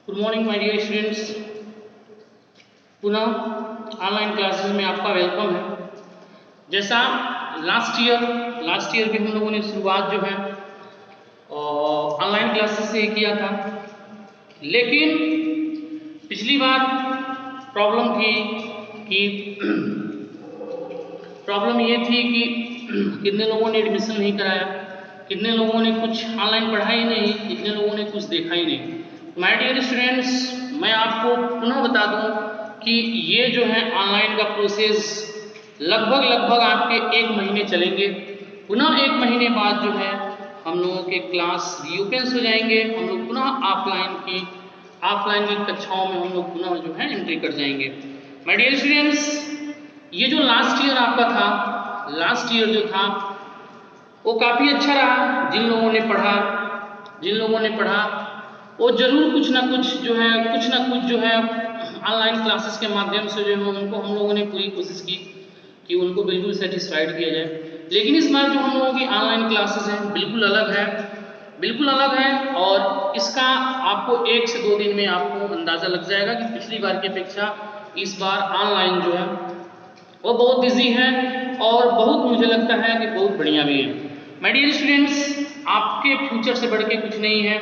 Good morning my dear students. पुनः online classes में आपका वेलकम है। जैसा लास्ट ईयर भी हम लोगों ने शुरुआत जो है ऑनलाइन क्लासेस से किया था, लेकिन पिछली बार प्रॉब्लम थी कि प्रॉब्लम ये थी कि कितने लोगों ने एडमिशन नहीं कराया, कितने लोगों ने कुछ ऑनलाइन पढ़ा ही नहीं, कितने लोगों ने कुछ देखा ही नहीं। माय डियर स्टूडेंट्स, मैं आपको पुनः बता दूं कि ये जो है ऑनलाइन का प्रोसेस लगभग आपके 1 महीने चलेंगे। पुनः 1 महीने बाद जो है हम लोगों के क्लास रीओपन हो जाएंगे। हम लोग पुनः ऑफलाइन की कक्षाओं में हम लोग पुनः जो है एंट्री कर जाएंगे। माय डियर स्टूडेंट्स, ये जो लास्ट ईयर आपका था, लास्ट ईयर जो था वो काफ़ी अच्छा रहा। जिन लोगों ने पढ़ा वो जरूर कुछ ना कुछ जो है ऑनलाइन क्लासेस के माध्यम से जो है उनको हम लोगों ने पूरी कोशिश की कि उनको बिल्कुल सेटिस्फाइड किया जाए। लेकिन इस बार जो हम लोगों की ऑनलाइन क्लासेस हैं बिल्कुल अलग है और इसका आपको 1 से 2 दिन में आपको अंदाज़ा लग जाएगा कि पिछली बार की अपेक्षा इस बार ऑनलाइन जो है वो बहुत ईजी है और बहुत, मुझे लगता है कि बहुत बढ़िया भी है। माय डियर स्टूडेंट्स, आपके फ्यूचर से बढ़ के कुछ नहीं है,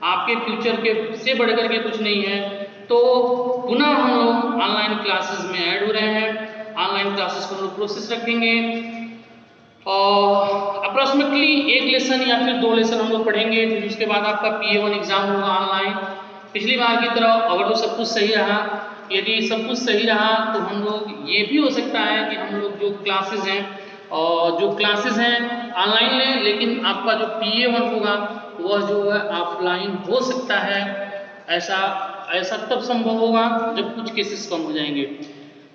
आपके फ्यूचर के से बढ़कर के कुछ नहीं है। तो पुनः हम लोग ऑनलाइन क्लासेस में ऐड हो रहे हैं। ऑनलाइन क्लासेस को हम लोग प्रोसेस रखेंगे और अप्रॉक्सीमेटली 1 लेसन या फिर 2 लेसन हम लोग पढ़ेंगे। फिर उसके बाद आपका PA1 एग्जाम होगा ऑनलाइन। पिछली बार की तरह अगर तो सब कुछ सही रहा, यदि सब कुछ सही रहा तो हम लोग ये भी हो सकता है कि हम लोग जो क्लासेस हैं ऑनलाइन लें, लेकिन आपका जो PA1 होगा वह जो है ऑफलाइन हो सकता है। ऐसा तब संभव होगा जब कुछ केसेस कम हो जाएंगे।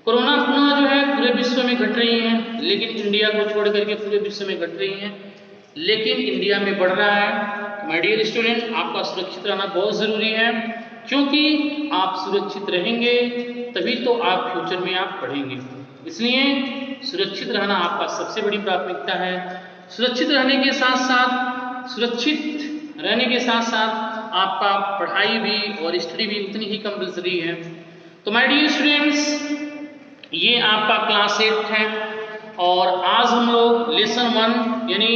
कोरोना पुनः जो है पूरे विश्व में घट रही है, लेकिन इंडिया को छोड़ करके पूरे विश्व में घट रही है, लेकिन इंडिया में बढ़ रहा है। माय डियर स्टूडेंट, आपका सुरक्षित रहना बहुत ज़रूरी है, क्योंकि आप सुरक्षित रहेंगे तभी तो आप फ्यूचर में आप पढ़ेंगे। इसलिए सुरक्षित रहना आपका सबसे बड़ी प्राथमिकता है। सुरक्षित रहने के साथ साथ आपका पढ़ाई भी और स्टडी भी उतनी ही कंपल्सरी है। तो माय डियर स्टूडेंट्स, ये आपका क्लास 8 है और आज हम लोग लेसन 1 यानी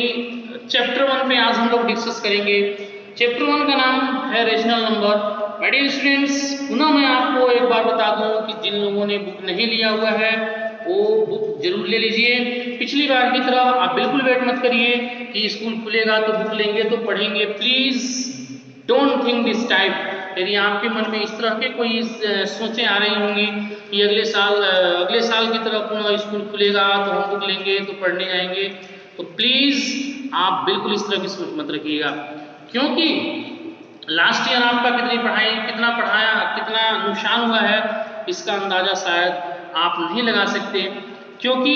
चैप्टर 1 पे आज हम लोग डिस्कस करेंगे। चैप्टर 1 का नाम है rational number. My dear students, पुनः मैं आपको एक बार बता दूं कि जिन लोगों ने बुक नहीं लिया हुआ है वो बुक जरूर ले लीजिए। पिछली बार की तरह आप बिल्कुल वेट मत करिए कि स्कूल खुलेगा तो बुक लेंगे तो पढ़ेंगे। Please don't think this type. यदि आपके मन में इस तरह के कोई सोचें आ रही होंगी कि अगले साल की तरह पुनः स्कूल खुलेगा तो हम बुक लेंगे तो पढ़ने जाएंगे, तो प्लीज आप बिल्कुल इस तरह की सोच मत रखिएगा। क्योंकि लास्ट ईयर आपका कितना पढ़ाया, कितना नुकसान हुआ है, इसका अंदाजा शायद आप नहीं लगा सकते। क्योंकि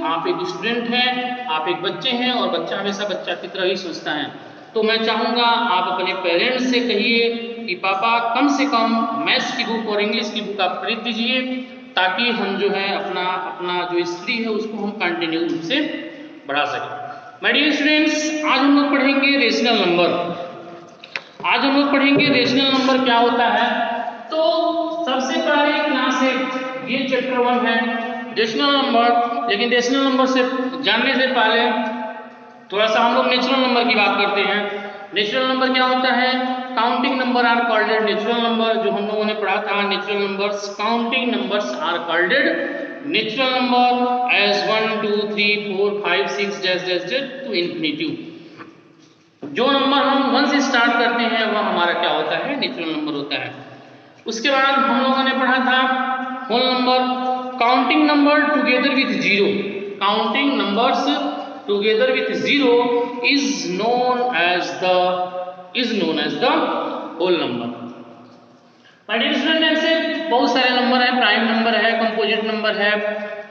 आप एक स्टूडेंट हैं, आप एक बच्चे हैं और बच्चा हमेशा बच्चा की तरह ही सोचता है। तो मैं चाहूँगा आप अपने पेरेंट्स से कहिए कि पापा कम से कम मैथ्स की बुक और इंग्लिश की बुक आप खरीद दीजिए, ताकि हम जो है अपना जो स्टडी है उसको हम कंटिन्यू रूप से बढ़ा सकें। माय डियर स्टूडेंट्स, आज हम लोग पढ़ेंगे रेशनल नंबर। रेशनल नंबर क्या होता है। तो सबसे पहले क्लास 8 ये चैप्टर 1 है रेशनल नंबर। लेकिन रेशनल नंबर से जानने से पहले थोड़ा सा हम लोग नेचुरल नंबर की बात करते हैं। नेचुरल नंबर क्या होता है। Counting number are called natural number. जो हम लोगों ने पढ़ा था natural numbers, counting numbers are called natural number as 1 2 3 4 5 6 dash to infinity. जो नंबर हम 1 से स्टार्ट करते हैं वह हमारा क्या होता है, नेचुरल नंबर होता है। उसके बाद हम लोगों ने पढ़ा था whole number, counting number together with zero. Counting numbers together with zero is known as the whole number। My dear student, ऐसे बहुत सारे नंबर हैं, प्राइम नंबर है, कंपोजिट नंबर है,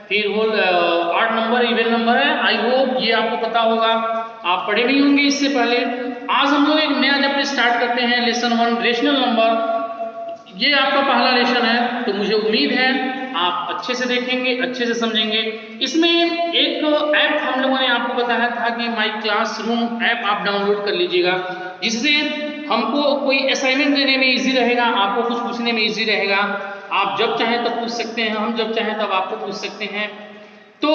फिर whole odd number, even number है। I hope ये आपको पता होगा, आप पढ़े भी होंगे इससे पहले। आज हम लोग एक नया चैप्टर स्टार्ट करते हैं, लेसन 1 रेशनल नंबर। ये आपका पहला लेसन है, तो मुझे उम्मीद है आप अच्छे से देखेंगे, अच्छे से समझेंगे। इसमें एक ऐप हम लोगों ने आपको बताया था कि माई क्लासरूम ऐप आप डाउनलोड कर लीजिएगा, जिससे हमको कोई असाइनमेंट देने में इजी रहेगा, आपको कुछ पूछने में इजी रहेगा। आप जब चाहें तब पूछ सकते हैं, हम जब चाहें तब आपको पूछ सकते हैं। तो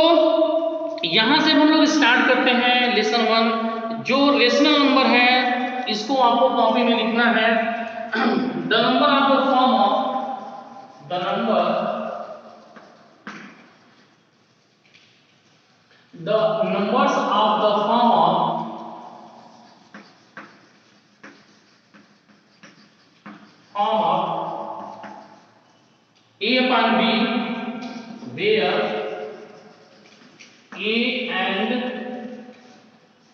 यहां से हम लोग स्टार्ट करते हैं लेसन 1। जो रेशनल नंबर है इसको आपको कॉपी में लिखना है। The number of the form of the numbers of the form of a upon b, where a and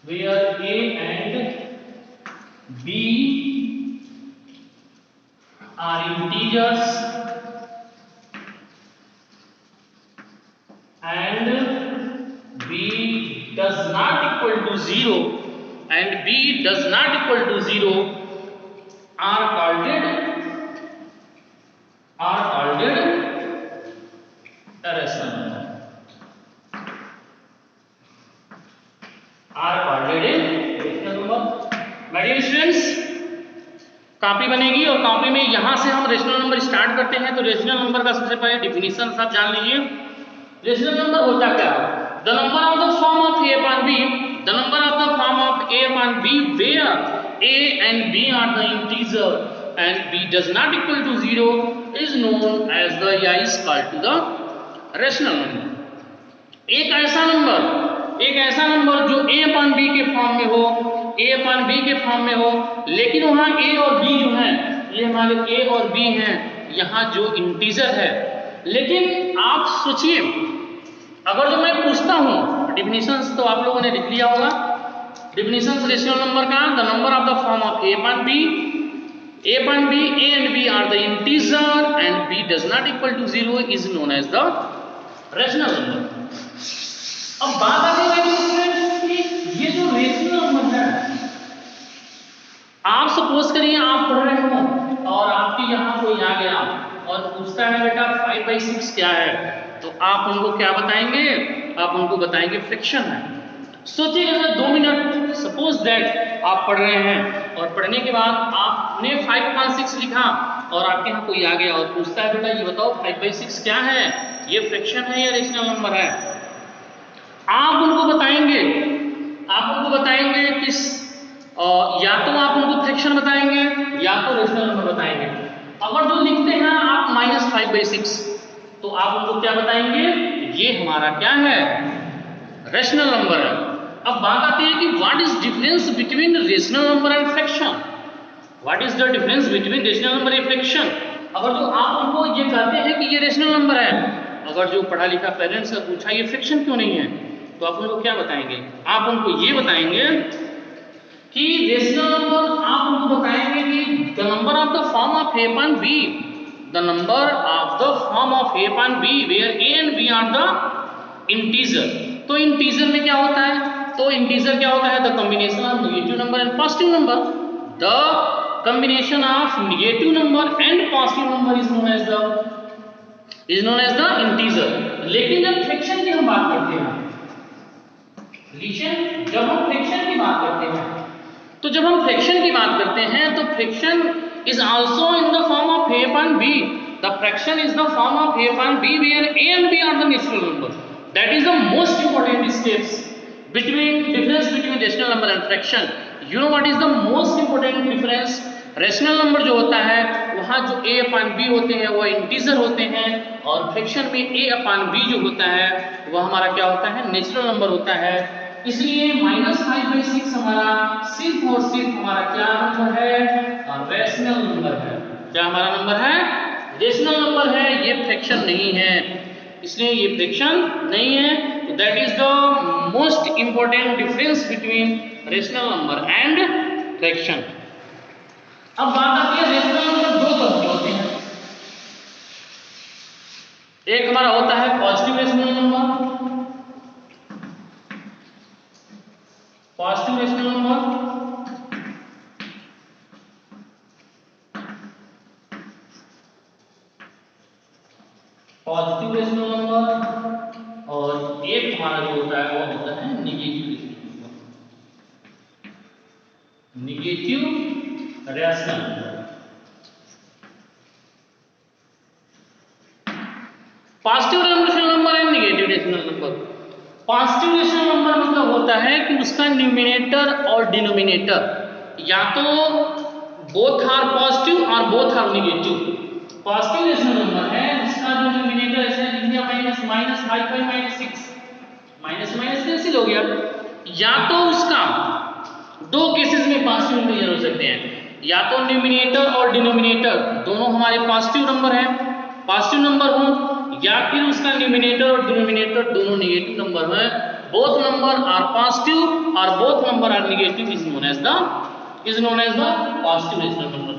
b are integers and b does not equal to 0 and b does not equal to 0 are called irrational number, are called irrational number। My dear students, copy बनेगी और copy में यहां से हम rational number start करते हैं। तो rational number का सबसे पहले डिफिनीशन सब जान लीजिए। रेशनल नंबर होता क्या है? The number of the form of a upon b, the number of the form of a upon b where a and b are the integer and b does not equal to 0 is known as the is called to the rational number। एक ऐसा number जो a upon b के form में हो, a upon b के form में हो, लेकिन वहां a और b जो है ये हमारे a और b हैं, यहाँ जो इंटीजर है। लेकिन आप सोचिए, अगर जो मैं पूछता हूं डिफिनीशंस तो आप लोगों ने लिख लिया होगा। डिफिनीशंस रेशनल नंबर का, the number of the form of a upon b, a and b are the integer and b does not equal to 0 is known as the rational number। अब बात आती है कि ये जो रेशनल नंबर है, आप सपोज करिए आप पढ़ रहे हो और आपके यहाँ कोई आ गया और पूछता है बेटा 5/6 क्या है, तो आप उनको क्या बताएंगे? आप उनको बताएंगे फ्रैक्शन है। सोचिए 2 मिनट, सपोज दैट आप पढ़ रहे हैं और पढ़ने के बाद आपने 5/6 लिखा और आपके यहाँ कोई आ गया और पूछता है बेटा ये बताओ 5/6 क्या है, ये फ्रैक्शन है या रेशनल नंबर है? आप उनको बताएंगे किस, या तो आप उनको फ्रैक्शन बताएंगे या तो रेशनल नंबर बताएंगे। अगर जो लिखते हैं आप -5/6 तो आप उनको क्या बताएंगे? ये हमारा क्या है? रेशनल नंबर है। अब बात आती है कि what is difference between rational number and fraction. What is the difference between rational number and fraction? अगर जो आप उनको ये कहते हैं कि ये रेशनल नंबर है, अगर जो पढ़ा लिखा पेरेंट्स से पूछा ये फ्रैक्शन क्यों नहीं है, तो आप उनको क्या बताएंगे? आप उनको ये बताएंगे कि रेशनल नंबर, आप उनको बताएंगे कि the number of the form of a upon b, the number of the form of a upon b where a and b are the integer। तो इंटीजर में क्या होता है? तो इंटीजर क्या होता है? The combination of negative number and positive number. The combination of negative number and positive number is known as the integer. लेकिन जब फ्रैक्शन की हम बात करते हैं, जब हम फ्रैक्शन की बात करते हैं, तो जब हम फ्रैक्शन की बात करते हैं तो fraction is also in the form of a upon b। The fraction is the form of a upon b where a and b are the natural number। That is the most important steps difference between rational number and fraction। You know what is the most important difference? Rational number जो होता है वहां जो a upon b होते हैं वो integer होते हैं, और फ्रैक्शन में a upon b जो होता है वह हमारा क्या होता है? नेचुरल नंबर होता है। इसलिए -5/6 हमारा सिर्फ और सिर्फ हमारा क्या नंबर है? रेशनल नंबर है। क्या हमारा नंबर है? रेशनल नंबर है, ये फ्रैक्शन नहीं है, इसलिए ये फ्रैक्शन नहीं है। तो that is the most important difference between rational number and fraction. अब बात आती है रेशनल नंबर दो तरह के होते हैं। एक हमारा होता है positive rational number, positive rational number और एक हमारा जो होता है वो होता है negative rational number. Positive rational number है, negative rational number. Positive rational number मतलब होता है कि उसका न्यूमिनेटर और डिनोमिनेटर या तो बोथ आर पॉजिटिव और both are negative. Positive rational number है जिसका जो न्यूमिनेटर ऐसे लिख दिया minus minus 5 by minus 6, minus minus cancel हो गया। या तो उसका दो केसेस में पॉजिटिव इंटीजर हो सकते हैं, या तो न्यूमिनेटर और डिनोमिनेटर दोनों हमारे पॉजिटिव नंबर हैं, पॉजिटिव नंबर हो, या फिर उसका न्यूमिनेटर और डिनोमिनेटर दोनों नेगेटिव नंबर हैं। बोथ नंबर आर पॉजिटिव और both number are negative is known as the positive rational number.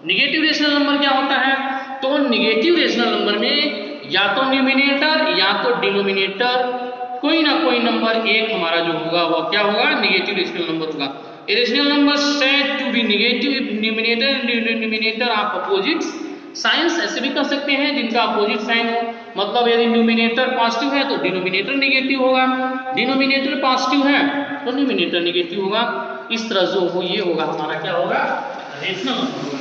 Negative rational number क्या होता है? तो नेगेटिव रेशनल नंबर में या तो न्यूमिनेटर या तो डिनोमिनेटर कोई ना कोई नंबर एक हमारा जो होगा वह क्या होगा? नेगेटिव रेशनल नंबर होगा। A rational number said to be negative if numerator and denominator are opposites। Science ऐसे भी कर सकते हैं जिनका अपोजिट साइन हो, मतलब यदि न्यूमिनेटर पॉजिटिव है तो डिनोमिनेटर नेगेटिव होगा, डिनोमिनेटर पॉजिटिव है तो न्यूमिनेटर नेगेटिव होगा। इस तरह जो हो ये होगा हमारा क्या होगा? रेशनल नंबर होगा।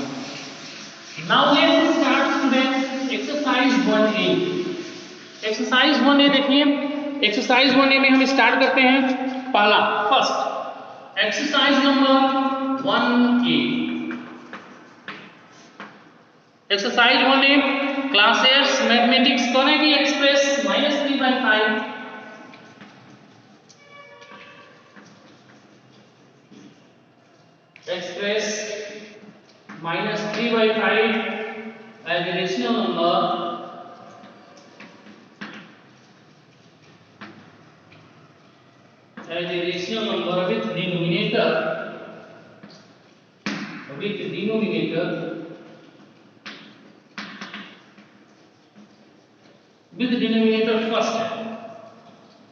Now let's start student exercise 1A। Exercise 1A देखिए, एक्सरसाइज 1A में हम स्टार्ट करते हैं पहला first exercise number 1A। Exercise 1A class 8 mathematics करेंगे express -3/5 express -3/5 as a rational number with denominator first है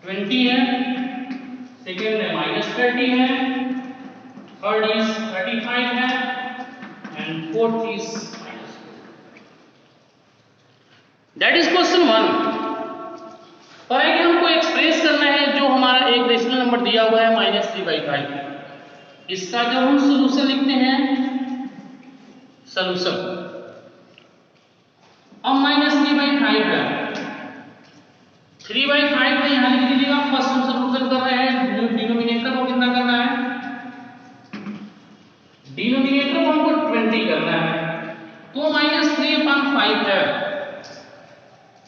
20 है, सेकेंड है -30 है, थर्ड इज 35 है and fourth is that is question 1। तो है कि हमको एक्सप्रेस करना है जो हमारा एक रेशनल नंबर दिया हुआ है -3/5, इसका जब हम सॉल्यूशन लिखते हैं सॉल्यूशन, अब -3/5 है, 3/5 में यहां लिख दीजिएगा। फर्स्ट हम सॉल्यूशन कर रहे हैं, डिनोमिनेटर को कितना करना है? डिनोमिनेटर को हमको 20 करना है, तो -3/5 है।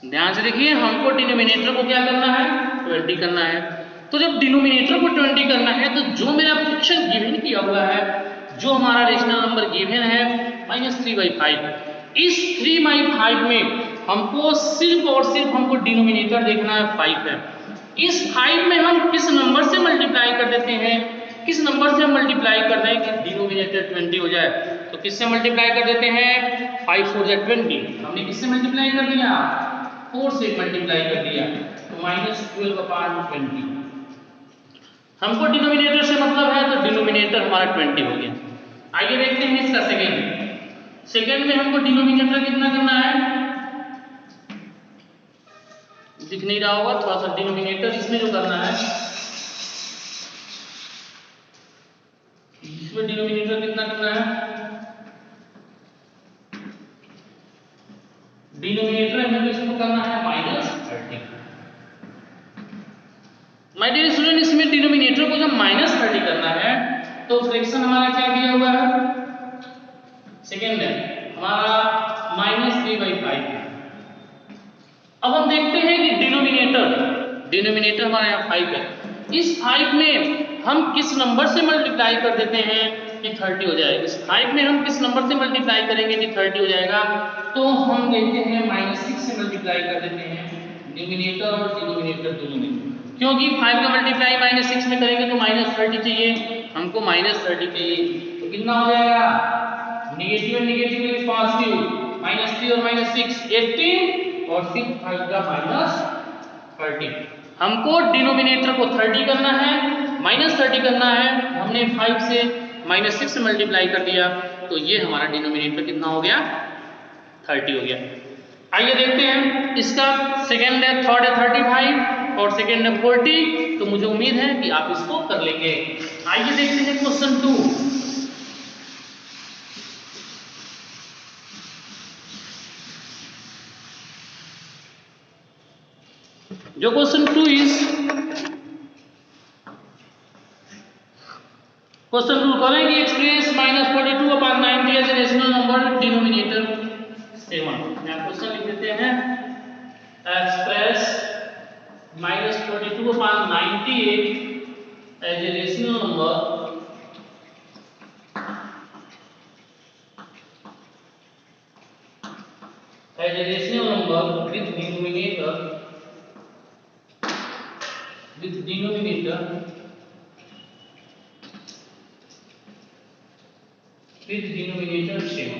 ध्यान से देखिए, हमको डिनोमिनेटर को क्या करना है? 20 करना है। तो जब डिनोमिनेटर को 20 करना है तो जो मेरा फ्रैक्शन गिवन किया हुआ है, जो हमारा रेशनल नंबर गिवन है -3/5, इस 3/5 में हमको सिर्फ और सिर्फ हमको डिनोमिनेटर देखना है 5 है। इस 5 में हम किस नंबर से मल्टीप्लाई कर देते हैं? किस नंबर से हम मल्टीप्लाई कर दें कि डिनोमिनेटर 20 हो जाए? तो किससे मल्टीप्लाई कर देते हैं? 5 4 जा 20। हमने किससे मल्टीप्लाई कर दिया? 4 से मल्टीप्लाई कर दिया, तो -12/20। हमको डिनोमिनेटर से मतलब है तो डिनोमिनेटर हमारा 20 हो गया। आगे देखते हैं इसका सेकेंड में हमको डिनोमिनेटर कितना करना है? दिख नहीं रहा होगा, थोड़ा सा डिनोमिनेटर इसमें जो करना है, इसमें डिनोमिनेटर कितना करना है? डिनोमिनेटर हमें इसको करना है -30। माय डियर स्टूडेंट, इसमें डिनोमिनेटर को जब -30 करना है तो फ्रैक्शन हमारा क्या दिया हुआ है? सेकेंड है हमारा -3/5 है। अब हम देखते हैं कि डिनोमिनेटर हमारा यहाँ 5 है। इस 5 में हम किस नंबर से मल्टीप्लाई कर देते हैं कि 30 हो जाएगा? इस 5 में हम किस नंबर से मल्टीप्लाई करेंगे कि 30 हो जाएगा? तो हम देखते हैं -6 से मल्टीप्लाई कर देते हैं, न्यूमिनेटर और डिनोमिनेटर दोनों में, क्योंकि 5 का मल्टीप्लाई -6 में करेंगे तो -30 चाहिए, हमको -30 चाहिए। तो कितना हो जाएगा? नेगेटिव नेगेटिव इज पॉजिटिव, -3 और -6 18 और 6 5 का -30। हमको डिनोमिनेटर को 30 करना है, -30 करना है, हमने 5 से -6 से मल्टीप्लाई कर दिया, तो ये हमारा डिनोमिनेटर कितना हो गया? 30 हो गया। आइए देखते हैं इसका सेकेंड है, थर्ड है 35 और सेकेंड है 40, तो मुझे उम्मीद है कि आप इसको कर लेंगे। आइए देखते हैं क्वेश्चन 2। जो क्वेश्चन 2 इज क्वेश्चन 2 करें कि express -42/90 as a rational number denominator 7। यहाँ क्वेश्चन लिख देते हैं express -42/98 as a rational number with denominator 7।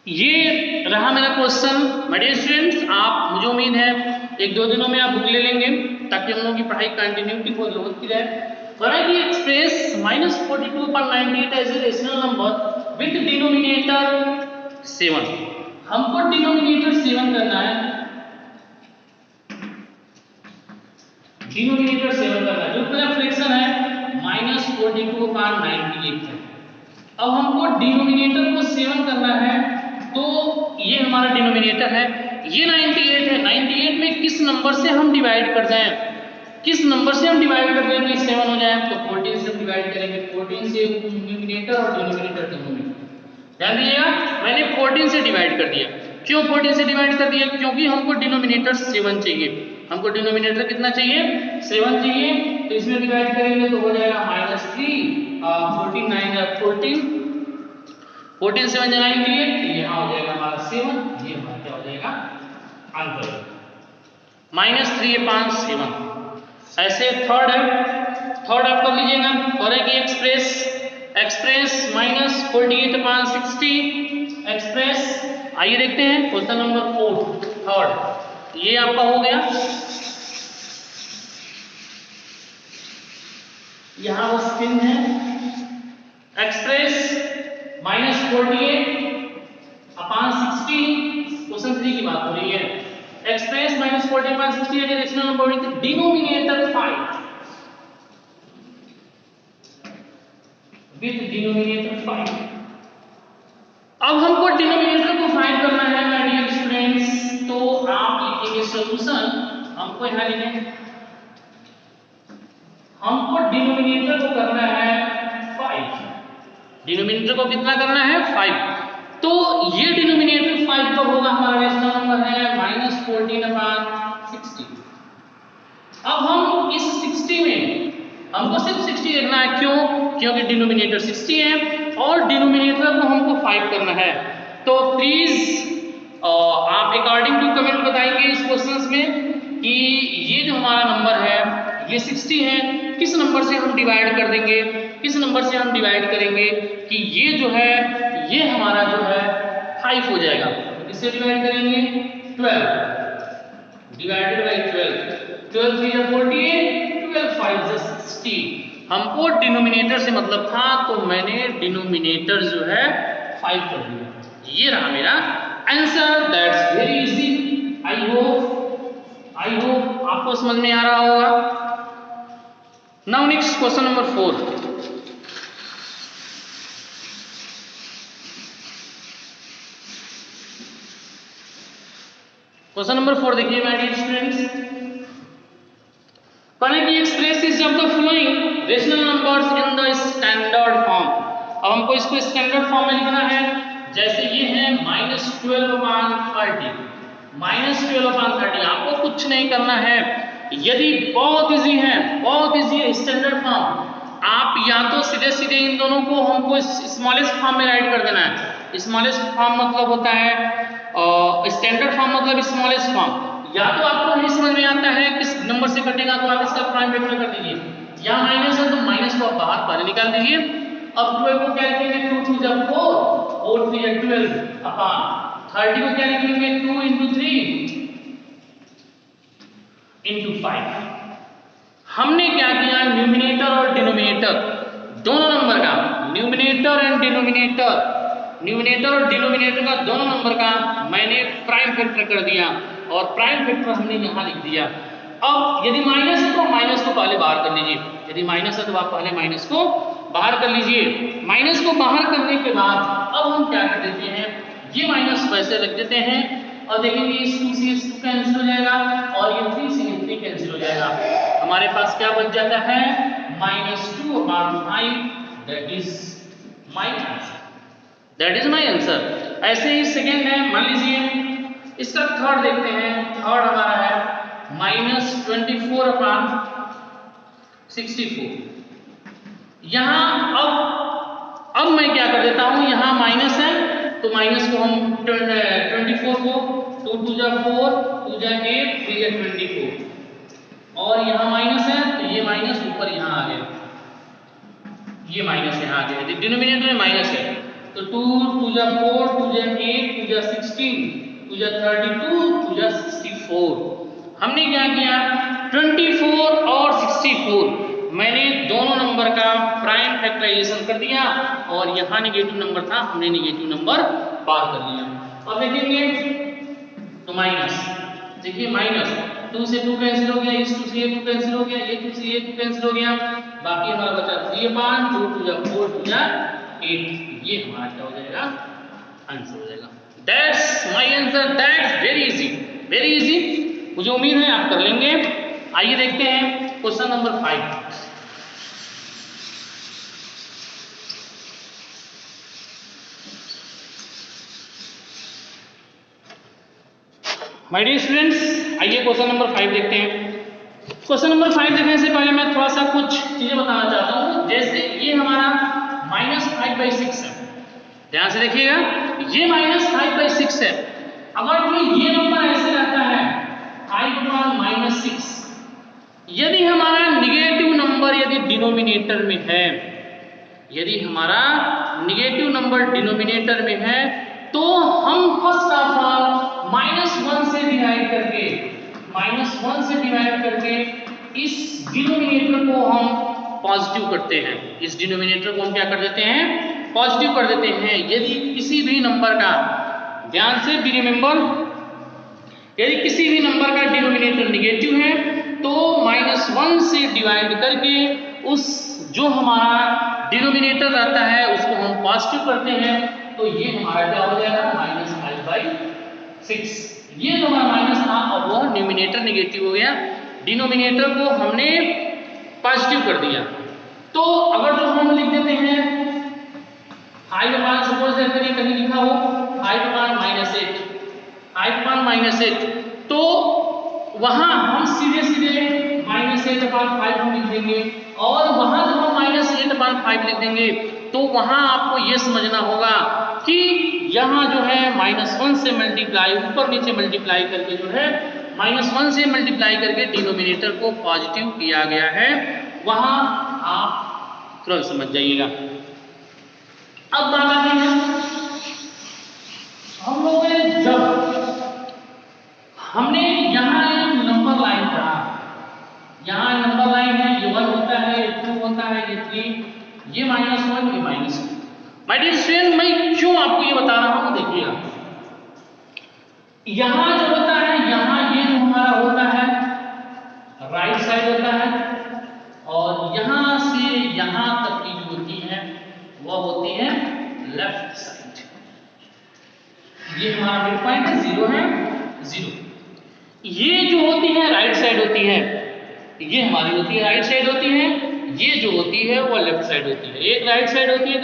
ये रहा मेरा क्वेश्चन। माय डियर स्टूडेंट्स, आप मुझे उम्मीद है 1-2 दिनों में आप बुक ले लेंगे ताकि हम लोगों की पढ़ाई कंटिन्यूटी होती रहे। Write the express -42/98 as a rational number with denominator 7। हमको डिनोमिनेटर 7 करना है, डिनोमिनेटर 7 करना है, जो पहला फ्रैक्शन है -42/98 है। अब हमको डिनोमिनेटर को 7 करना है, तो ये हमारा डिनोमिनेटर है, ये 98 है। 98 में किस नंबर से हम डिवाइड कर जाएं, किस नंबर से हम डिवाइड कर दें कि 7 हो जाए, तो 14 से हम डिवाइड करेंगे। 14 से न्यूमिनेटर और डिनोमिनेटर दोनों में ध्यान दीजिएगा, मैंने 14 से डिवाइड कर दिया। क्यों 14 से डिवाइड कर दिया? क्योंकि हमको डिनोमिनेटर 7 चाहिए। हमको डिनोमिनेटर कितना चाहिए? 7 चाहिए। तो इसमें डिवाइड करेंगे तो हो जाएगा -3 14 9 14 14 7 98, यहाँ हो जाएगा हमारा 7। ये हमारा क्या हो जाएगा आंसर -3 5 7। ऐसे थर्ड है, थर्ड आप कर लीजिएगा। और है कि एक्सप्रेस -48/60 एक्सप्रेस। आइए देखते हैं क्वेश्चन नंबर 4 थर्ड, ये आपका हो गया। यहाँ बस पिन है। एक्सप्रेस -48/60 क्वेश्चन 3 की बात हो रही है। Express -48/60 as a rational number with denominator 5 with denominator 5। अब हमको डिनोमिनेटर को फाइंड करना है माय डियर स्टूडेंट्स, तो आप लिखेंगे सॉल्यूशन। हमको यहां लिखें, हमको डिनोमिनेटर को करना है 5। डिनोमिनेटर को कितना करना है? 5। तो ये डिनोमिनेटर 5 कब होगा? हमारा रेशनल नंबर है -14/60। अब हम इस 60 में हमको सिर्फ 60 लिखना है। क्यों? क्योंकि डिनोमिनेटर 60 है और डिनोमिनेटर को हमको 5 करना है। तो प्लीज आप अकॉर्डिंग टू कमेंट बताएंगे इस क्वेश्चंस में कि ये जो हमारा नंबर है ये 60 है, किस नंबर से हम डिवाइड कर देंगे, किस नंबर से हम डिवाइड करेंगे कि ये जो है ये हमारा जो है 5 हो जाएगा। तो किससे डिवाइड करेंगे? 12 डिवाइडेड बाय 12 12 3 48 12 5 60। हमको डिनोमिनेटर से मतलब था तो मैंने डिनोमिनेटर जो है 5 कर दिया। ये रहा मेरा answer. That's very easy. I hope आपको समझ में आ रहा होगा। Now next question number 4। Question number 4 देखिए my dear students. Connect the expresses of the following rational numbers in the standard form। अब हमको इसको स्टैंडर्ड फॉर्म में लिखना है। जैसे ये है -12/30 -12/30। आपको कुछ नहीं करना है, यदि बहुत इजी है, बहुत इजी है स्टैंडर्ड फॉर्म। आप या तो सीधे सीधे इन दोनों को हमको स्मॉलेस्ट फॉर्म में राइट कर देना है। स्मॉलेस्ट फॉर्म मतलब होता है स्टैंडर्ड फॉर्म मतलब स्मॉलेस्ट फॉर्म। या तो आपको नहीं समझ में आता है किस नंबर से कटेगा तो आप इसका प्राइम वेक्टर कर दीजिए। यहाँ माइनस है तो माइनस को आप बाहर पहले निकाल दीजिए। अब 12 को क्या लिखेंगे? 2 2 4 4 3 12 अपॉन 30 को क्या लिखेंगे? 2 × 3 × 5। हमने क्या किया? न्यूमिनेटर और डिनोमिनेटर दोनों नंबर का, न्यूमिनेटर और डिनोमिनेटर का दोनों नंबर का मैंने प्राइम फैक्टर कर दिया और प्राइम फैक्टर हमने यहाँ लिख दिया। अब यदि माइनस है तो माइनस को पहले बाहर कर लीजिए। यदि माइनस है तो आप पहले माइनस को बाहर कर लीजिए। माइनस को बाहर करने के बाद अब हम क्या कर देते हैं, ये माइनस वैसे रख देते हैं और देखेंगे इस 2 से इस 2 कैंसिल हो जाएगा और ये 3 से ये 3 कैंसिल हो जाएगा। हमारे पास क्या बच जाता है -2/5 that is my answer. That is my answer. ऐसे ही सेकंड है, मान लीजिए इसका थर्ड देखते हैं। थर्ड हमारा है -24/64। यहां अब मैं क्या कर देता हूं, यहां माइनस है तो माइनस को हम 24 को 2 2 जा 4 2 जा 8 3 जा 24 और यहां माइनस है तो ये माइनस ऊपर यहां आ गया, ये माइनस यहां आ गया, डिनोमिनेटर में माइनस है तो 2 2 जा 4 2 जा 8 2 जा 16 2 जा 32 2 जा 64। हमने क्या किया 24 और 64 मैंने दोनों नंबर का प्राइम फैक्टराइजेशन कर दिया और यहाँ नेगेटिव नंबर था, हमने नेगेटिव नंबर पार कर लिया। अब देखेंगे तो माइनस, देखिए माइनस 2 से 2 कैंसिल हो गया, इस 2 से ये 2 कैंसिल हो गया, ये 2 से ये 2 कैंसिल हो गया, बाकी हमारा बचा 3/5 2 2 जा 4 2 जा 8। ये हमारा क्या हो जाएगा आंसर हो जाएगा। That's my answer. That's very easy, very easy. मुझे उम्मीद है आप कर लेंगे। आइए देखते हैं question number 5। My dear students, आइए क्वेश्चन नंबर 5 देखते हैं। क्वेश्चन नंबर 5 देखने से पहले मैं थोड़ा सा कुछ चीजें बताना चाहता हूं। जैसे ये हमारा -5/6 है, ध्यान से देखिएगा, ये -5/6 है। अगर तो ये नंबर ऐसे रहता है 5/-6, यदि हमारा निगेटिव नंबर यदि डिनोमिनेटर में है, यदि हमारा निगेटिव नंबर डिनोमिनेटर में है तो हम फर्स्ट ऑफ ऑल -1 से डिवाइड करके, -1 से डिवाइड करके इस डिनोमिनेटर को हम पॉजिटिव करते हैं। इस डिनोमिनेटर को हम क्या कर देते हैं पॉजिटिव कर देते हैं। यदि किसी भी नंबर का, ध्यान से बी रिमेंबर, यदि किसी भी नंबर का डिनोमिनेटर निगेटिव है तो -1 से डिवाइड करके उस जो हमारा डिनोमिनेटर रहता है उसको हम पॉजिटिव करते हैं तो ये हमारा क्या हो जाएगा -5/6। ये जो हमारा माइनस था और वह न्यूमिनेटर निगेटिव हो गया, डिनोमिनेटर को हमने पॉजिटिव कर दिया। तो अगर जो हम लिख देते हैं 5/, सपोज करिए कहीं लिखा हो 5/-8, 5/-8 तो वहां हम सीधे -8/5 हम लिख देंगे और वहां जब हम -8/5 लिख देंगे तो वहां आपको यह समझना होगा कि यहाँ जो है -1 से मल्टीप्लाई, ऊपर नीचे मल्टीप्लाई करके जो है -1 से मल्टीप्लाई करके डिनोमिनेटर को पॉजिटिव किया गया है, वहां आप तुरंत समझ जाइएगा। अब बात आती है हम लोगों ने जब हमने यहाँ एक नंबर लाइन पढ़ा, यहाँ नंबर लाइन है, ये 1 होता है, ये 2 होता है, ये 3, ये -1, ये -2। माय डियर स्टूडेंट, मैं क्यों आपको ये बता रहा हूं देखिएगा, यहां जो होता है, यहां ये जो हमारा होता है राइट साइड होता है और यहां से यहां तक की जो होती है वह होती है लेफ्ट साइड। ये हमारा मिड पॉइंट है, 0 है, 0। ये जो होती है राइट साइड होती है, ये हमारी होती है राइट साइड होती है, ये जो होती है वो लेफ्ट साइड होती है, एक राइट साइड होती है।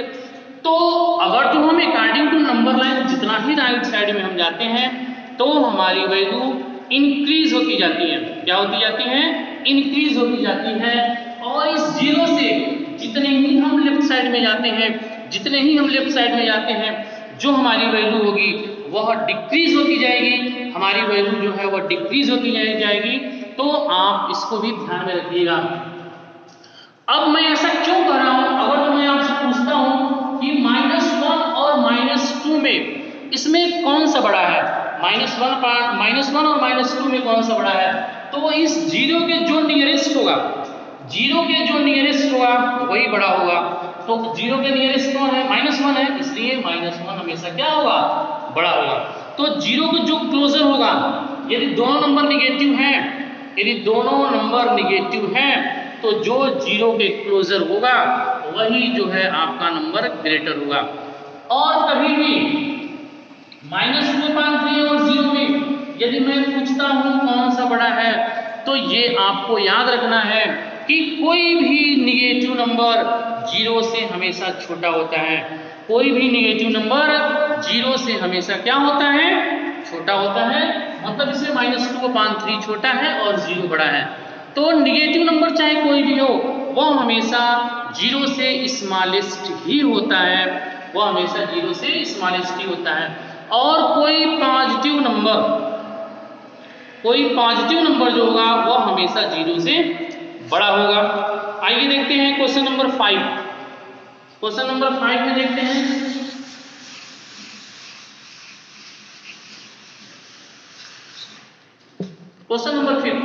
तो अगर जो हम अकॉर्डिंग टू नंबर लाइन जितना ही राइट साइड में हम जाते हैं तो हमारी वैल्यू इंक्रीज होती जाती है। क्या होती जाती है? इंक्रीज होती जाती है। और इस 0 से जितने ही हम लेफ्ट साइड में जाते हैं, जितने ही हम लेफ्ट साइड में जाते हैं, जो हमारी वैल्यू होगी वह डिक्रीज होती जाएगी, हमारी वैल्यू जो है वह डिक्रीज होती जाएगी। तो आप इसको भी ध्यान में रखिएगा। अब मैं ऐसा क्यों कर रहा हूं? अगर तो मैं आपसे पूछता हूं कि -1 और -2 में इसमें कौन सा बड़ा है, -1 और -2 में कौन सा बड़ा है, तो इस 0 के जो नियरेस्ट होगा, 0 के जो नियरेस्ट होगा वही बड़ा होगा। तो 0 के नियरेस्ट कौन है? -1 है, इसलिए -1 हमेशा क्या होगा? बड़ा होगा। तो 0 के जो क्लोजर होगा, यदि दोनों नंबर निगेटिव हैं, यदि दोनों नंबर निगेटिव हैं तो जो 0 के क्लोजर होगा वही जो है आपका नंबर ग्रेटर होगा। और कभी भी -2/3 और 0 में यदि मैं पूछता हूँ कौन सा बड़ा है, तो ये आपको याद रखना है कि कोई भी निगेटिव नंबर 0 से हमेशा छोटा होता है। कोई भी निगेटिव नंबर 0 से हमेशा क्या होता है? छोटा होता है। मतलब इसमें -2/3 छोटा है और 0 बड़ा है। तो निगेटिव नंबर चाहे कोई भी हो, वह हमेशा 0 से स्मॉलेस्ट ही होता है। वह हमेशा 0 से स्मॉलेस्ट ही होता है। और कोई पॉजिटिव नंबर जो होगा वह हमेशा 0 से बड़ा होगा। आइए देखते हैं क्वेश्चन नंबर 5। क्वेश्चन नंबर 5 में देखते हैं, क्वेश्चन नंबर 5।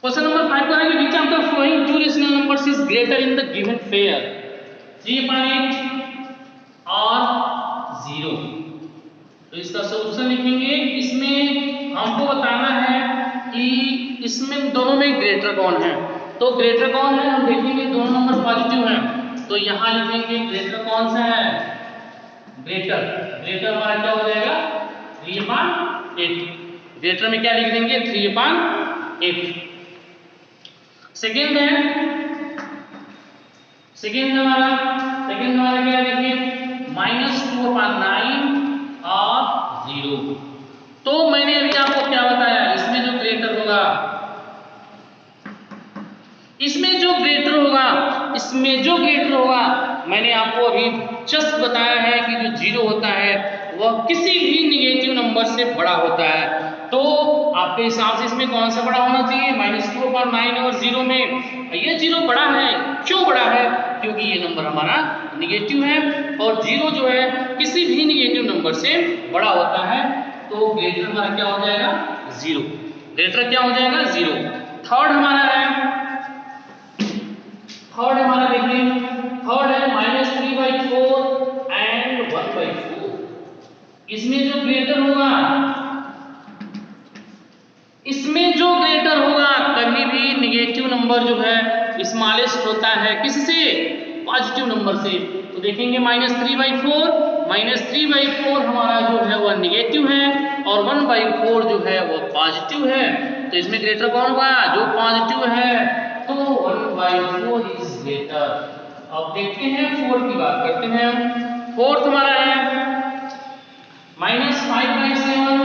क्वेश्चन नंबर 5 का है कि which of the following two rational numbers is greater in the given pair 3/8 और 0। तो इसका सॉल्यूशन लिखेंगे। इसमें हमको बताना है कि इसमें दोनों में ग्रेटर कौन है। तो ग्रेटर कौन है हम देखेंगे, दोनों नंबर पॉजिटिव हैं, तो यहाँ लिखेंगे ग्रेटर कौन सा है? ग्रेटर हमारा क्या हो जाएगा? 3/8। ग्रेटर में क्या लिख देंगे? 3/8। सेकेंड हमारा क्या लिखेंगे? -2/9 और 0। तो मैंने अभी आपको क्या बताया, इसमें जो ग्रेटर होगा, मैंने आपको अभी जस्ट बताया है कि जो 0 होता है वह किसी भी निगेटिव नंबर से बड़ा होता है। तो आपके हिसाब से इसमें कौन सा बड़ा होना चाहिए? -2/9 और 0 में ये 0 बड़ा है। क्यों बड़ा है? क्योंकि ये नंबर हमारा निगेटिव है और 0 जो है किसी भी निगेटिव नंबर से बड़ा होता है। तो ग्रेटर हमारा क्या हो जाएगा? 0। ग्रेटर क्या हो जाएगा? 0। थर्ड हमारा देखिए, थर्ड है -3/4 एंड 1/4। इसमें जो ग्रेटर होगा कभी भी निगेटिव नंबर जो है स्मॉलेस्ट होता है किससे? पॉजिटिव नंबर से। तो देखेंगे -3/4 हमारा जो है वह निगेटिव है और 1/4 जो है वह पॉजिटिव है। तो इसमें ग्रेटर कौन होगा? जो पॉजिटिव है। तो 1/4 इज ग्रेटर। अब देखते हैं 4 की बात करते हैं। फोर्थ हमारा है -5/7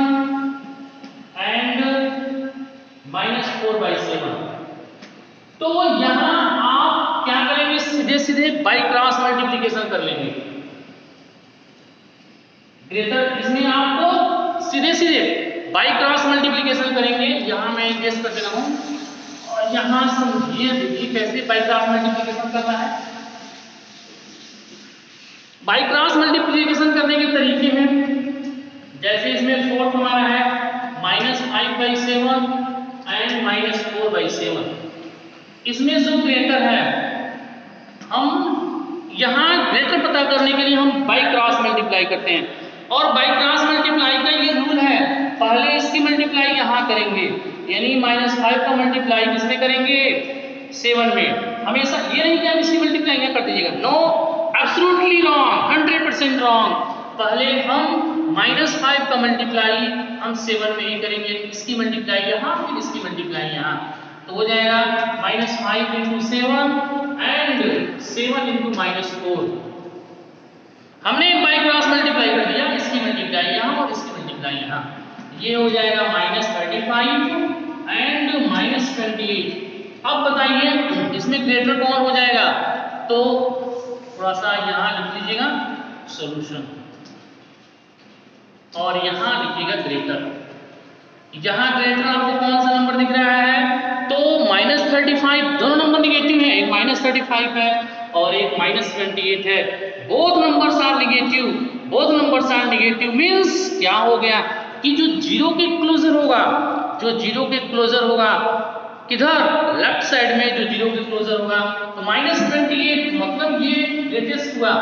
एंड -4/7। तो यहां आप क्या करेंगे? सीधे बाई क्रॉस मल्टीप्लिकेशन कर लेंगे। ग्रेटर इसमें आपको सीधे बाई क्रॉस मल्टीप्लिकेशन करेंगे। यहां मैं गेस कर रहा हूं और यहां समझिए, देखिए कैसे बाई क्रॉस मल्टीप्लिकेशन करना है। बाई क्रॉस मल्टीप्लिकेशन करने के तरीके हैं, जैसे इसमें फोर्थ हमारा है -5/7 एंड -4/7। इसमें जो ग्रेटर है, हम यहां ग्रेटर पता करने के लिए हम बाई क्रॉस मल्टीप्लाई करते हैं। और बाई क्रॉस मल्टीप्लाई का ये रूल है, पहले इसकी मल्टीप्लाई यहां करेंगे, यानी -5 का मल्टीप्लाई किसमें करेंगे? 7 में। हमेशा ये नहीं कि आप इसकी मल्टीप्लाई यहां कर दीजिएगा। No, absolutely wrong, 100% wrong. पहले हम -5 का मल्टीप्लाई हम 7 में ही करेंगे, इसकी मल्टीप्लाई यहां, फिर इसकी मल्टीप्लाई यहां। तो हो जाएगा -5 × 7 एंड 7 × -4। हमने बाई क्रॉस मल्टीप्लाई कर दिया, इसकी मल्टीप्लाई यहां और इसकी मल्टीप्लाई यहां। ये हो जाएगा -35 एंड -28। अब बताइए इसमें ग्रेटर कौन हो जाएगा? तो थोड़ा सा यहां लिख लीजिएगा सॉल्यूशन और यहां लिखिएगा ग्रेटर। यहां ग्रेटर आपको कौन सा नंबर दिख रहा है? तो -35, दोनों नंबर निगेटिव है, एक -35 है और एक -28 है। Both numbers are negative means क्या हो गया कि जो 0 के क्लोजर होगा, किधर? लेफ्ट साइड में जो 0 के क्लोजर होगा, तो -28 मतलब ये ग्रेटेस्ट हुआ,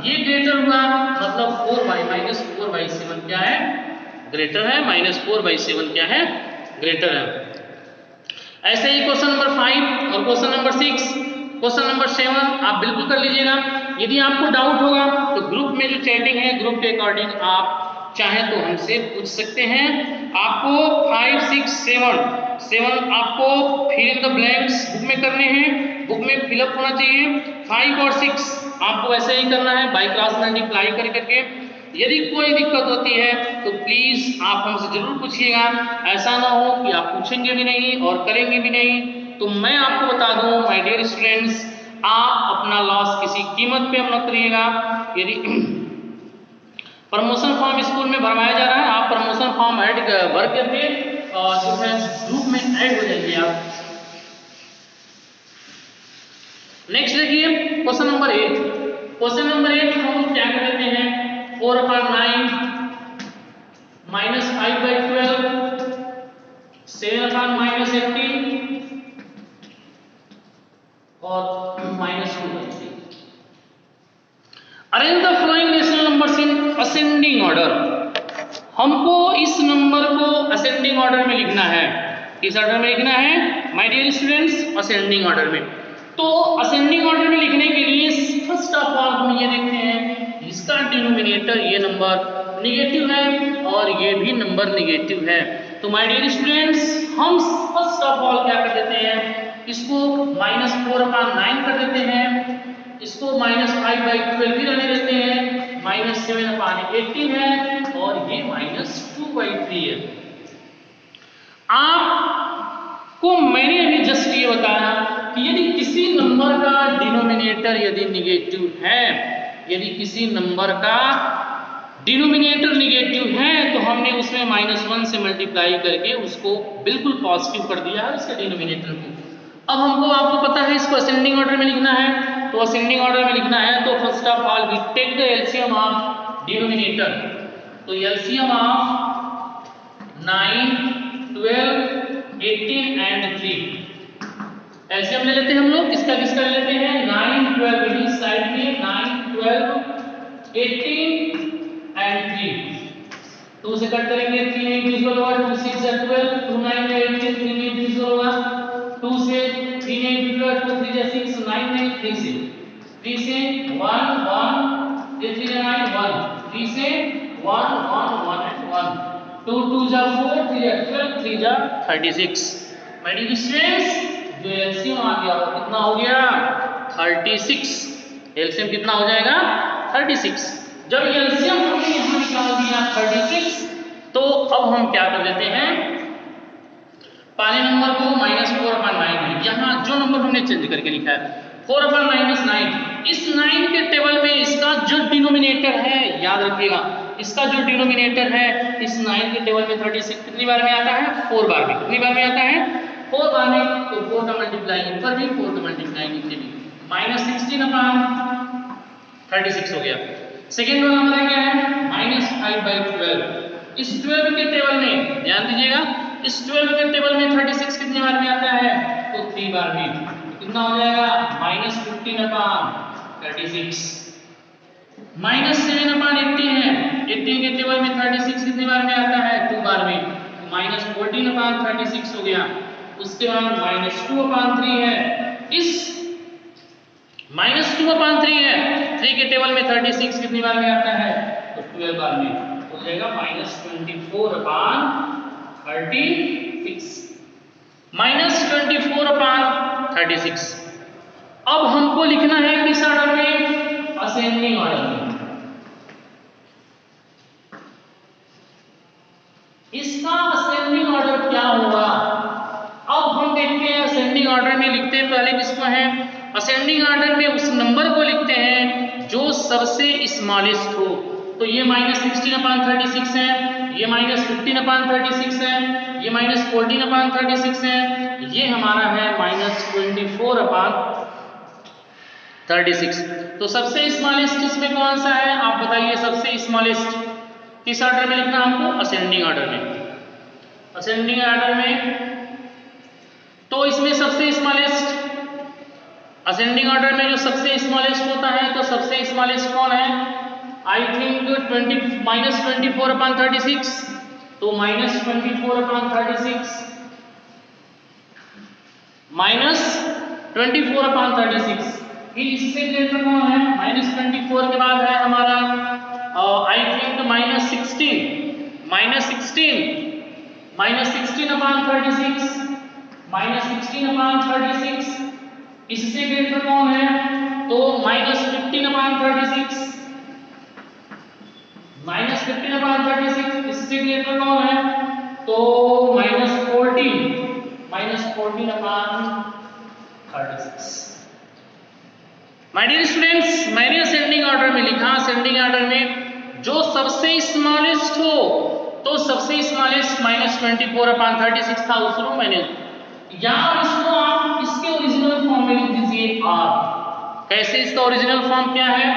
ये ग्रेटर हुआ, मतलब -4/7 क्या है? ग्रेटर है। -4/7 क्या है? ग्रेटर है। ऐसे ही क्वेश्चन नंबर 5 और क्वेश्चन नंबर 6, क्वेश्चन नंबर 7 आप बिल्कुल कर लीजिएगा। यदि आपको डाउट होगा तो ग्रुप में जो चैटिंग है ग्रुप के अकॉर्डिंग आप चाहें तो हमसे पूछ सकते हैं। आपको 5 6 7 आपको fill in the blanks book में करने हैं, बुक में फिलअप होना चाहिए। 5 और 6 आपको ऐसे ही करना है बाई क्रॉस मल्टीप्लाई कर करके। यदि कोई दिक्कत होती है तो प्लीज आप हमसे जरूर पूछिएगा, ऐसा ना हो कि आप पूछेंगे भी नहीं और करेंगे भी नहीं। तो मैं आपको बता दूं माय डियर स्टूडेंट्स, आप अपना लॉस किसी कीमत पे मत करिएगा। यदि प्रमोशन फॉर्म स्कूल में भरवाया जा रहा है, आप प्रमोशन फॉर्म भर करके और जो है ग्रुप में ऐड हो जाइए आप। नेक्स्ट देखिए क्वेश्चन नंबर 8। क्वेश्चन नंबर 8 हम लोग क्या कर लेते हैं, 4/9 -5/12 7/-18 और -2/3। Arrange the flowing natural numbers in ascending order. हमको इस नंबर को असेंडिंग ऑर्डर में लिखना है। किस ऑर्डर में लिखना है my dear students, ascending order में। तो असेंडिंग ऑर्डर में लिखने के लिए फर्स्ट ऑफ ऑल हम ये देखते हैं इसका डिनोमिनेटर ये नंबर निगेटिव है और ये भी नंबर निगेटिव है। तो माय डियर स्टूडेंट्स हम फर्स्ट ऑफ ऑल क्या कर देते हैं, इसको -4/9 कर देते हैं, इसको -5/12 भी रहने देते हैं, -7/18 है और ये -2/3 है। आपको मैंने अभी जस्ट ये बताया कि यदि किसी नंबर का डिनोमिनेटर यदि निगेटिव है, यदि किसी नंबर का डिनोमिनेटर निगेटिव है तो हमने उसमें -1 से मल्टीप्लाई करके उसको बिल्कुल पॉजिटिव कर दिया है उसके डिनोमिनेटर को। अब हमको आपको पता है इसको असेंडिंग ऑर्डर में लिखना है, तो असेंडिंग ऑर्डर में लिखना है तो first of all we take the LCM of denominator. तो एलसीएम ऑफ 9 12 18 एंड 3 एलसीएम ले लेते हैं हम लोग। किसका किसका ले लेते हैं, 9 12 इस साइड में 9 12 18 एंड 3। तो उसे कट करेंगे, 3 8 डिजिटल होगा, 2 6 12 2 9 18 3 8 डिजिटल होगा, 2 से 3 8 डिजिटल 2 3 6 9 9 3 से 1 1 3 9 1 3 से 1 1 1 and 1 2 2 जा 4 3 जा 12 3 जा 36। माय डियर स्टूडेंट्स जो एलसीएम आ गया वो कितना हो गया 36। एलसीएम कितना हो जाएगा 36। जब एलसीएम हमने यहां निकाल दिया 36 तो अब हम क्या कर देते हैं, पहले नंबर को -4/9 है, यहां जो नंबर हमने चेंज करके लिखा है 4/9, इस 9 के टेबल में इसका जो डिनोमिनेटर है याद रखिएगा, इसका जो डिनोमिनेटर है इस 9 के टेबल में 36 कितनी बार में आता है, 4 बार में। कितनी बार में आता है, 4 बार में। तो 4 का मल्टीप्लाई ऊपर भी 4 का मल्टीप्लाई नीचे भी, -16/36 हो गया। सेकेंड वाला हमारा क्या है -5/12। इस 12 के टेबल में ध्यान दीजिएगा, इस 12 के टेबल में 36 कितनी बार में आता है, तो 3 बार में। कितना हो जाएगा -15/36। -7/18 है, 18 के टेबल में 36 कितनी बार में आता है, 2 बार में, -14/36 हो गया। उसके बाद -2/3 है, इस -2/3 है, 3 के टेबल में 36 कितनी बार में आता है, तो 12 बार में, हो जाएगा -24/36। -24/36। अब हमको लिखना है किस ऑर्डर में, असेंडिंग ऑर्डर में। इसका असेंडिंग ऑर्डर क्या होगा, अब हम देखते हैं असेंडिंग ऑर्डर में लिखते हैं पहले किसको है, असेंडिंग ऑर्डर में उस नंबर को लिखते हैं जो सबसे स्मॉलेस्ट हो। तो ये -16/36 है, ये -15/36 है, ये -14/36 है, ये हमारा है -24/36। तो सबसे स्मॉलेस्ट इसमें कौन सा है, आप बताइए सबसे स्मॉलेस्ट किस ऑर्डर में लिखना हमको, असेंडिंग ऑर्डर में। असेंडिंग ऑर्डर में तो इसमें सबसे स्मॉलेस्ट, असेंडिंग ऑर्डर में जो सबसे स्मॉलेस्ट होता है तो सबसे स्मॉलेस्ट कौन है, आई थिंक -24/36। तो -24/36 -24/36 फिर इससे ग्रेटर कौन है? -24 के बाद है हमारा आई थिंक -16 अपॉन 36 -16 अपॉन 36 इससे ग्रेटर कौन है? तो -15 अपॉन 36 -15 अपॉन 36 इससे ग्रेटर कौन है? तो -14 अपॉन 36। माय डियर स्टूडेंट्स, मैंने असेंडिंग ऑर्डर में लिखा, असेंडिंग ऑर्डर में जो सबसे स्मॉलेस्ट हो तो सबसे स्मॉलेस्ट -24 अपॉन 36 था उसको मैंने, या इसको आप इसके ओरिजिनल फॉर्म में लिख दीजिए r। कैसे? इसका ओरिजिनल फॉर्म क्या है?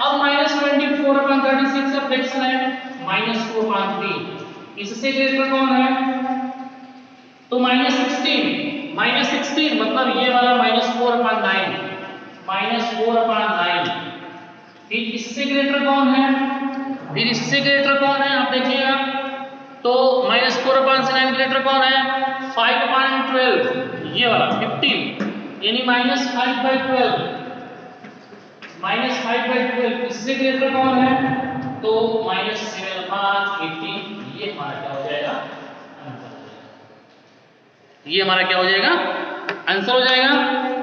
अब -24 अपॉन 36 का फ्रैक्शन है -2 अपॉन 3, इससे ग्रेटर कौन है? तो -16 मतलब ये वाला -4 अपॉन 9 फिर इससे ग्रेटर कौन है? फिर इससे ग्रेटर कौन है? आप देखिएगा तो -4 अपॉन 9 ग्रेटर कौन है? 5 अपॉन 12 ये वाला 15 यानी -5/12 इससे ग्रेटर कौन है? तो -7 अपॉन 18 ये हमारा क्या हो जाएगा? ये हमारा क्या हो जाएगा? आंसर हो जाएगा।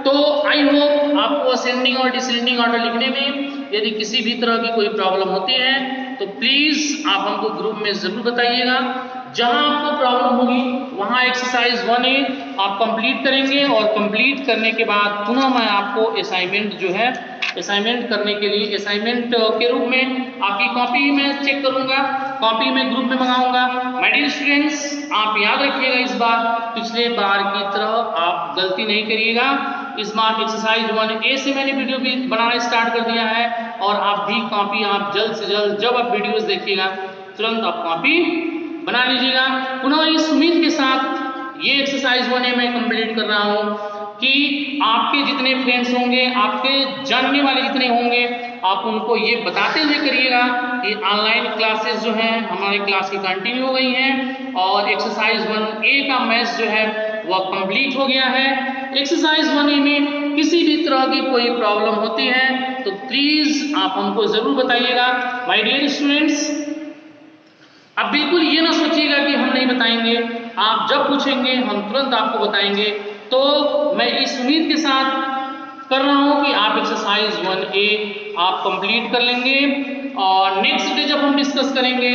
तो आई होप आपको असेंडिंग और डिसेंडिंग ऑर्डर लिखने में यदि किसी भी तरह की कोई प्रॉब्लम होती है तो प्लीज आप हमको ग्रुप में जरूर बताइएगा। जहां आपको प्रॉब्लम होगी वहां एक्सरसाइज 1A आप कंप्लीट करेंगे और कंप्लीट करने के बाद पुनः मैं आपको असाइनमेंट जो है असाइनमेंट करने के लिए असाइनमेंट के रूप में आपकी कॉपी में चेक करूंगा, कॉपी में ग्रुप में मंगाऊंगा। माय डियर स्टूडेंट्स, आप याद रखिएगा इस बार पिछले बार की तरह आप गलती नहीं करिएगा। इस बार एक्सरसाइज 1A से मैंने वीडियो भी बनाना स्टार्ट कर दिया है और आप भी कॉपी आप जल्द से जल्द जब आप वीडियोस देखिएगा तुरंत आप कॉपी बना लीजिएगा। पुनः इस उम्मीद के साथ ये एक्सरसाइज 1A मैं कंप्लीट कर रहा हूँ कि आपके जितने फ्रेंड्स होंगे, आपके जानने वाले जितने होंगे, आप उनको ये बताते हुए करिएगा कि ऑनलाइन क्लासेस जो हैं हमारी क्लास की कंटिन्यू हो गई हैं और एक्सरसाइज 1A का मैथ्स जो है वह कंप्लीट हो गया है। एक्सरसाइज 1A में किसी भी तरह की कोई प्रॉब्लम होती है तो प्लीज आप हमको जरूर बताइएगा। माय डियर स्टूडेंट्स, अब बिल्कुल ये ना सोचिएगा कि हम नहीं बताएंगे, आप जब पूछेंगे हम तुरंत आपको बताएंगे। तो मैं इस उम्मीद के साथ कर रहा हूं कि आप एक्सरसाइज 1A आप कंप्लीट कर लेंगे और नेक्स्ट डे जब हम डिस्कस करेंगे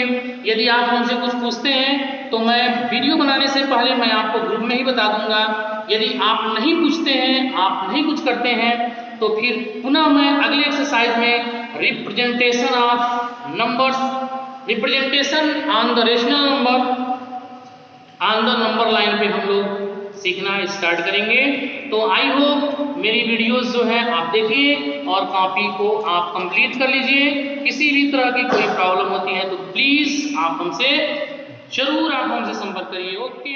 यदि आप हमसे कुछ पूछते हैं तो मैं वीडियो बनाने से पहले मैं आपको ग्रुप में ही बता दूंगा। यदि आप नहीं पूछते हैं, आप नहीं कुछ करते हैं तो फिर पुनः मैं अगले एक्सरसाइज में representation of numbers, representation on the rational number on the number line पे हम लोग सीखना स्टार्ट करेंगे। तो आई होप मेरी वीडियोस जो है आप देखिए और कॉपी को आप कंप्लीट कर लीजिए। किसी भी तरह की कोई प्रॉब्लम होती है तो प्लीज आप हमसे जरूर संपर्क करिए। ओके।